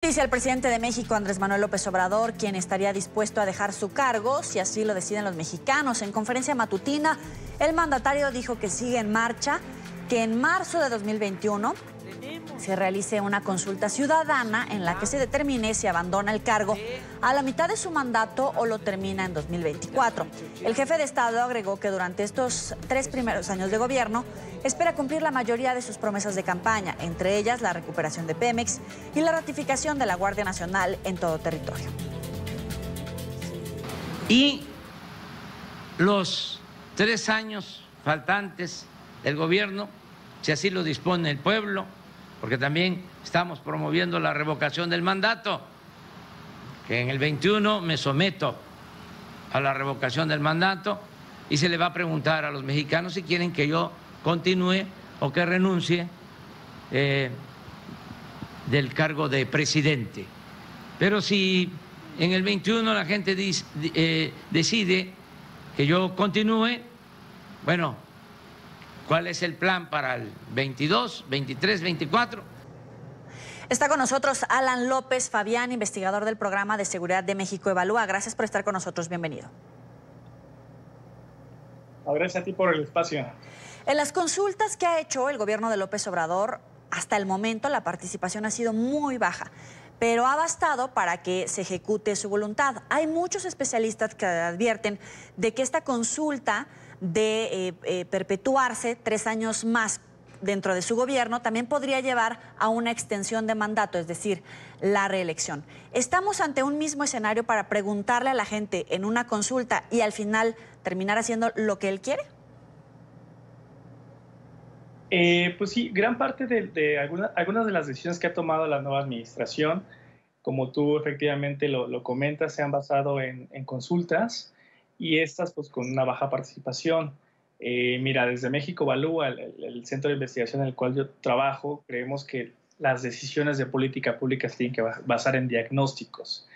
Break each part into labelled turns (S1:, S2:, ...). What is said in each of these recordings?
S1: Dice el presidente de México, Andrés Manuel López Obrador, quien estaría dispuesto a dejar su cargo si así lo deciden los mexicanos. En conferencia matutina, el mandatario dijo que sigue en marcha, que en marzo de 2021 se realice una consulta ciudadana en la que se determine si abandona el cargo a la mitad de su mandato o lo termina en 2024. El jefe de Estado agregó que durante estos 3 primeros años de gobierno espera cumplir la mayoría de sus promesas de campaña, entre ellas la recuperación de Pemex y la ratificación de la Guardia Nacional en todo territorio.
S2: Y los 3 años faltantes del gobierno, si así lo dispone el pueblo, porque también estamos promoviendo la revocación del mandato, que en el 21 me someto a la revocación del mandato y se le va a preguntar a los mexicanos si quieren que yo continúe o que renuncie del cargo de presidente. Pero si en el 21 la gente decide que yo continúe, bueno, ¿cuál es el plan para el 22, 23, 24?
S1: Está con nosotros Alan López Fabián, investigador del Programa de Seguridad de México Evalúa. Gracias por estar con nosotros. Bienvenido.
S3: Gracias a ti por el espacio.
S1: En las consultas que ha hecho el gobierno de López Obrador, hasta el momento la participación ha sido muy baja, pero ha bastado para que se ejecute su voluntad. Hay muchos especialistas que advierten de que esta consulta de perpetuarse 3 años más dentro de su gobierno también podría llevar a una extensión de mandato, es decir, la reelección. ¿Estamos ante un mismo escenario para preguntarle a la gente en una consulta y al final terminar haciendo lo que él quiere?
S3: Pues sí, gran parte de algunas de las decisiones que ha tomado la nueva administración, como tú efectivamente lo comentas, se han basado en consultas y estas pues con una baja participación. Mira, desde México Evalúa, el centro de investigación en el cual yo trabajo, creemos que las decisiones de política pública se tienen que basar en diagnósticos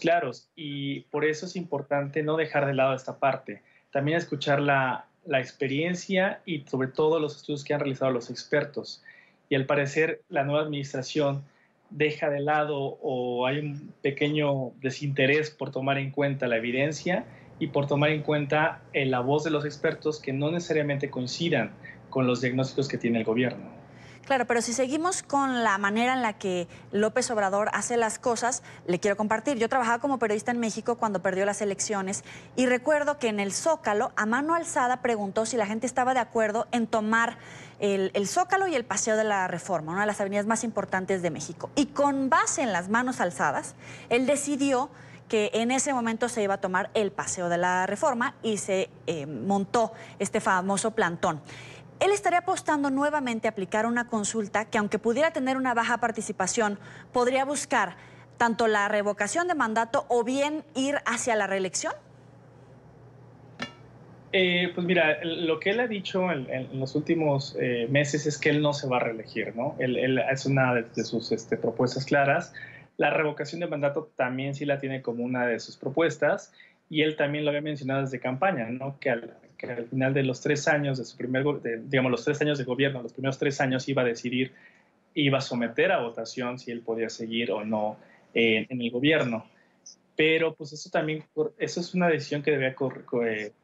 S3: claros, y por eso es importante no dejar de lado esta parte, también escuchar la experiencia y sobre todo los estudios que han realizado los expertos. Y al parecer la nueva administración deja de lado o hay un pequeño desinterés por tomar en cuenta la evidencia y por tomar en cuenta la voz de los expertos que no necesariamente coincidan con los diagnósticos que tiene el gobierno.
S1: Claro, pero si seguimos con la manera en la que López Obrador hace las cosas, le quiero compartir. Yo trabajaba como periodista en México cuando perdió las elecciones y recuerdo que en el Zócalo, a mano alzada, preguntó si la gente estaba de acuerdo en tomar el Zócalo y el Paseo de la Reforma, una de las avenidas más importantes de México. Y con base en las manos alzadas, él decidió que en ese momento se iba a tomar el Paseo de la Reforma y se montó este famoso plantón. Él estaría apostando nuevamente a aplicar una consulta que, aunque pudiera tener una baja participación, podría buscar tanto la revocación de mandato o bien ir hacia la reelección.
S3: Pues mira, lo que él ha dicho en los últimos meses es que él no se va a reelegir, ¿no? Él es una de sus propuestas claras. La revocación de mandato también sí la tiene como una de sus propuestas y él también lo había mencionado desde campaña, ¿no? Que al final de los 3 años de su digamos, los 3 años de gobierno, los primeros 3 años iba a decidir, iba a someter a votación si él podía seguir o no en el gobierno. Pero pues eso es una decisión que debe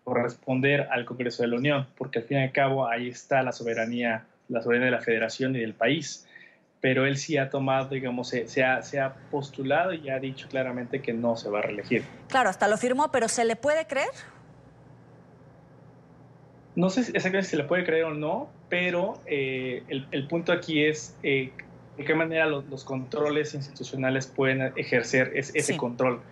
S3: corresponder al Congreso de la Unión, porque al fin y al cabo ahí está la soberanía de la Federación y del país. Pero él sí ha tomado, digamos, se ha postulado y ha dicho claramente que no se va a reelegir.
S1: Claro, hasta lo firmó, pero ¿se le puede creer?
S3: No sé exactamente si se le puede creer o no, pero el punto aquí es de qué manera los controles institucionales pueden ejercer ese control.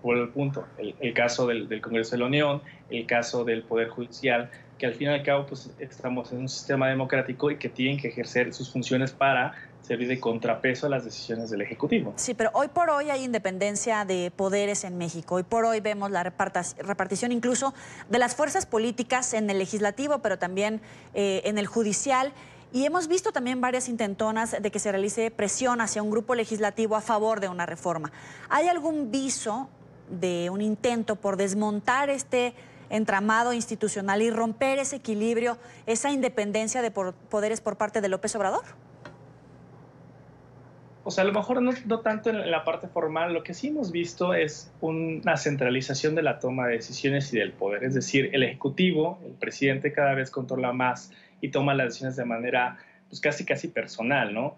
S3: Por el punto, el caso del Congreso de la Unión, el caso del Poder Judicial, que al fin y al cabo pues, estamos en un sistema democrático y que tienen que ejercer sus funciones para servir de contrapeso a las decisiones del Ejecutivo.
S1: Sí, pero hoy por hoy hay independencia de poderes en México. Hoy por hoy vemos la repartición incluso de las fuerzas políticas en el legislativo, pero también en el judicial. Y hemos visto también varias intentonas de que se realice presión hacia un grupo legislativo a favor de una reforma. ¿Hay algún viso de un intento por desmontar este entramado institucional y romper ese equilibrio, esa independencia de poderes por parte de López Obrador?
S3: O sea, a lo mejor no tanto en la parte formal, lo que sí hemos visto es una centralización de la toma de decisiones y del poder. Es decir, el Ejecutivo, el presidente cada vez controla más y toma las decisiones de manera pues casi personal, ¿no?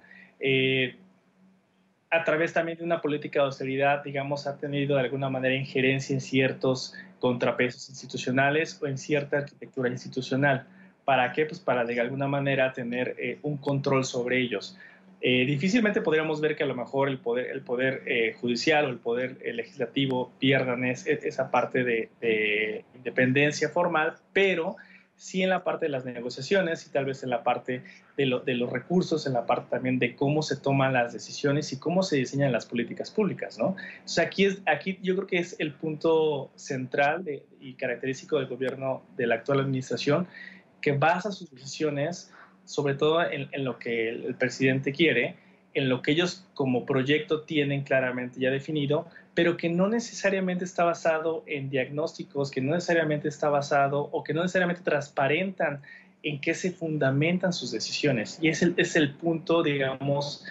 S3: A través también de una política de austeridad, digamos, ha tenido de alguna manera injerencia en ciertos contrapesos institucionales o en cierta arquitectura institucional. ¿Para qué? Pues para de alguna manera tener un control sobre ellos. Difícilmente podríamos ver que a lo mejor el poder judicial o el poder legislativo pierdan esa parte de independencia formal, pero sí en la parte de las negociaciones y tal vez en la parte de los recursos, en la parte también de cómo se toman las decisiones y cómo se diseñan las políticas públicas, ¿no? Entonces aquí yo creo que es el punto central y característico del gobierno de la actual administración, que basa sus decisiones sobre todo en lo que el presidente quiere, en lo que ellos como proyecto tienen claramente ya definido, pero que no necesariamente está basado en diagnósticos, que no necesariamente está basado o que no necesariamente transparentan en qué se fundamentan sus decisiones. Y es el punto, digamos,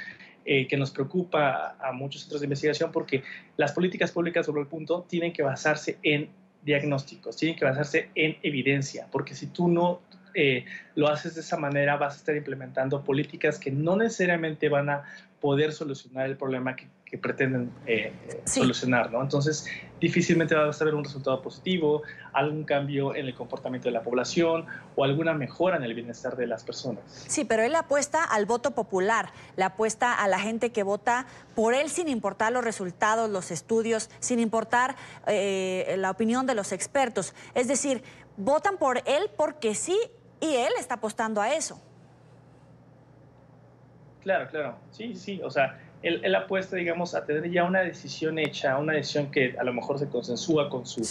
S3: que nos preocupa a muchos centros de investigación, porque las políticas públicas sobre el punto tienen que basarse en diagnósticos, tienen que basarse en evidencia, porque si tú no lo haces de esa manera, vas a estar implementando políticas que no necesariamente van a poder solucionar el problema que pretenden solucionar, ¿no? Entonces, difícilmente vas a ver un resultado positivo, algún cambio en el comportamiento de la población o alguna mejora en el bienestar de las personas.
S1: Sí, pero él apuesta al voto popular, le apuesta a la gente que vota por él sin importar los resultados, los estudios, sin importar la opinión de los expertos. Es decir, votan por él porque sí, y él está apostando a eso.
S3: Claro. Sí. O sea, él apuesta, digamos, a tener ya una decisión hecha, una decisión que a lo mejor se consensúa con su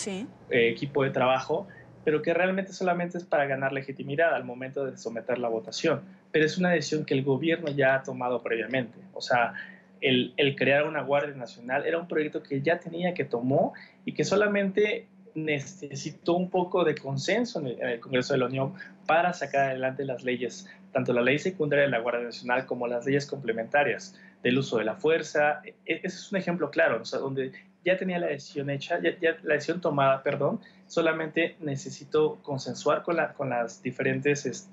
S3: equipo de trabajo, pero que realmente solamente es para ganar legitimidad al momento de someter la votación. Pero es una decisión que el gobierno ya ha tomado previamente. O sea, el crear una Guardia Nacional era un proyecto que ya tenía, que tomó y que solamente necesitó un poco de consenso en el Congreso de la Unión para sacar adelante las leyes, tanto la ley secundaria de la Guardia Nacional como las leyes complementarias del uso de la fuerza. Ese es un ejemplo claro, o sea, donde ya tenía la decisión hecha, ya la decisión tomada, perdón, solamente necesito consensuar con las diferentes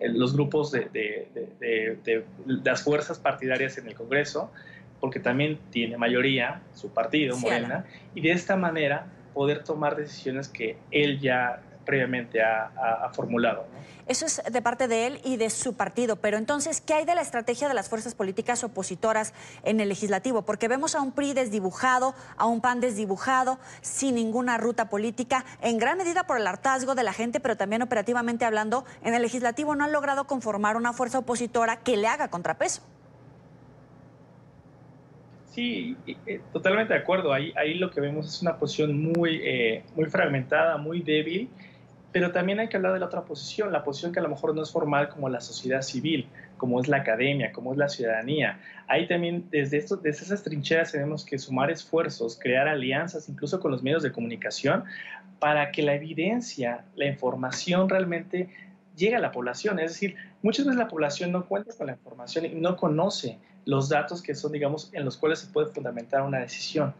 S3: los grupos de las fuerzas partidarias en el Congreso, porque también tiene mayoría su partido, Morena, y de esta manera poder tomar decisiones que él ya previamente ha formulado, ¿no?
S1: Eso es de parte de él y de su partido, pero entonces, ¿qué hay de la estrategia de las fuerzas políticas opositoras en el legislativo? Porque vemos a un PRI desdibujado, a un PAN desdibujado, sin ninguna ruta política, en gran medida por el hartazgo de la gente, pero también operativamente hablando, en el legislativo no han logrado conformar una fuerza opositora que le haga contrapeso.
S3: Sí, totalmente de acuerdo. Ahí lo que vemos es una posición muy fragmentada, muy débil, pero también hay que hablar de la otra posición, la posición que a lo mejor no es formal, como la sociedad civil, como es la academia, como es la ciudadanía. Ahí también, desde esas trincheras, tenemos que sumar esfuerzos, crear alianzas, incluso con los medios de comunicación, para que la evidencia, la información realmente llegue a la población. Es decir, muchas veces la población no cuenta con la información y no conoce los datos que son, digamos, en los cuales se puede fundamentar una decisión.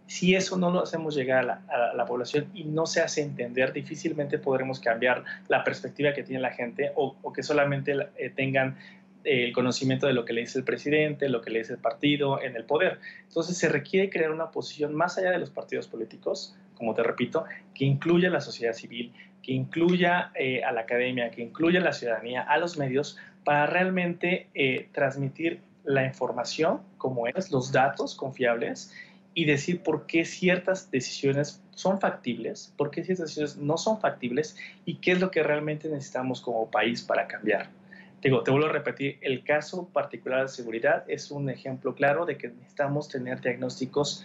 S3: Si eso no lo hacemos llegar a la población y no se hace entender, difícilmente podremos cambiar la perspectiva que tiene la gente o que solamente tengan el conocimiento de lo que le dice el presidente, lo que le dice el partido en el poder. Entonces se requiere crear una posición más allá de los partidos políticos, como te repito, que incluya a la sociedad civil, que incluya a la academia, que incluya a la ciudadanía, a los medios, para realmente transmitir la información como es, los datos confiables, y decir por qué ciertas decisiones son factibles, por qué ciertas decisiones no son factibles y qué es lo que realmente necesitamos como país para cambiar. Te vuelvo a repetir, el caso particular de seguridad es un ejemplo claro de que necesitamos tener diagnósticos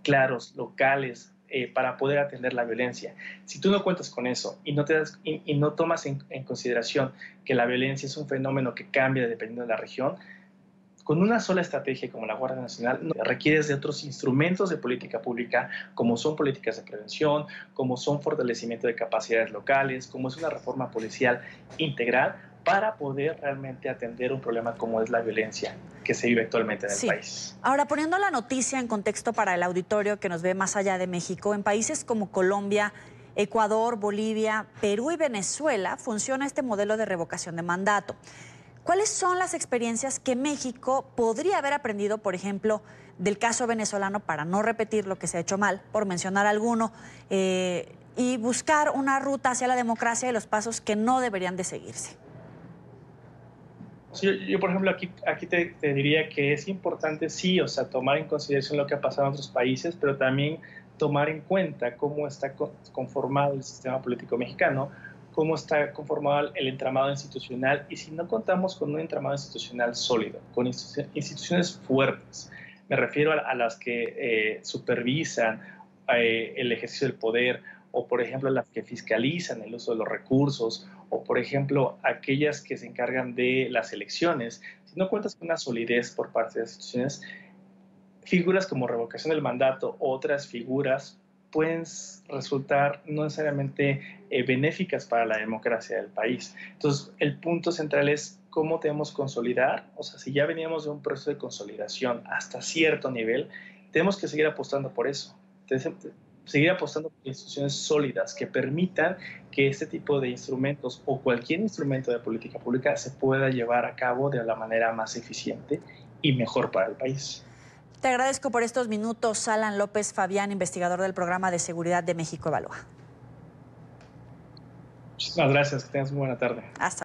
S3: claros, locales, para poder atender la violencia. Si tú no cuentas con eso y no tomas en consideración que la violencia es un fenómeno que cambia dependiendo de la región, con una sola estrategia como la Guardia Nacional requieres de otros instrumentos de política pública, como son políticas de prevención, como son fortalecimiento de capacidades locales, como es una reforma policial integral, para poder realmente atender un problema como es la violencia que se vive actualmente en el país.
S1: Ahora, poniendo la noticia en contexto para el auditorio que nos ve más allá de México, en países como Colombia, Ecuador, Bolivia, Perú y Venezuela funciona este modelo de revocación de mandato. ¿Cuáles son las experiencias que México podría haber aprendido, por ejemplo, del caso venezolano para no repetir lo que se ha hecho mal, por mencionar alguno, y buscar una ruta hacia la democracia y los pasos que no deberían de seguirse?
S3: Yo, por ejemplo, aquí te diría que es importante, sí, o sea, tomar en consideración lo que ha pasado en otros países, pero también tomar en cuenta cómo está conformado el sistema político mexicano, cómo está conformado el entramado institucional, y si no contamos con un entramado institucional sólido, con instituciones fuertes, me refiero a las que supervisan el ejercicio del poder, o por ejemplo las que fiscalizan el uso de los recursos, o por ejemplo aquellas que se encargan de las elecciones. Si no cuentas con una solidez por parte de las instituciones, figuras como revocación del mandato u otras figuras pueden resultar no necesariamente benéficas para la democracia del país. Entonces, el punto central es cómo debemos consolidar, o sea, si ya veníamos de un proceso de consolidación hasta cierto nivel, tenemos que seguir apostando por eso. Seguir apostando por instituciones sólidas que permitan que este tipo de instrumentos o cualquier instrumento de política pública se pueda llevar a cabo de la manera más eficiente y mejor para el país.
S1: Te agradezco por estos minutos, Alan López Fabián, investigador del Programa de Seguridad de México Evalúa.
S3: Muchísimas gracias, que tengas muy buena tarde.
S1: Hasta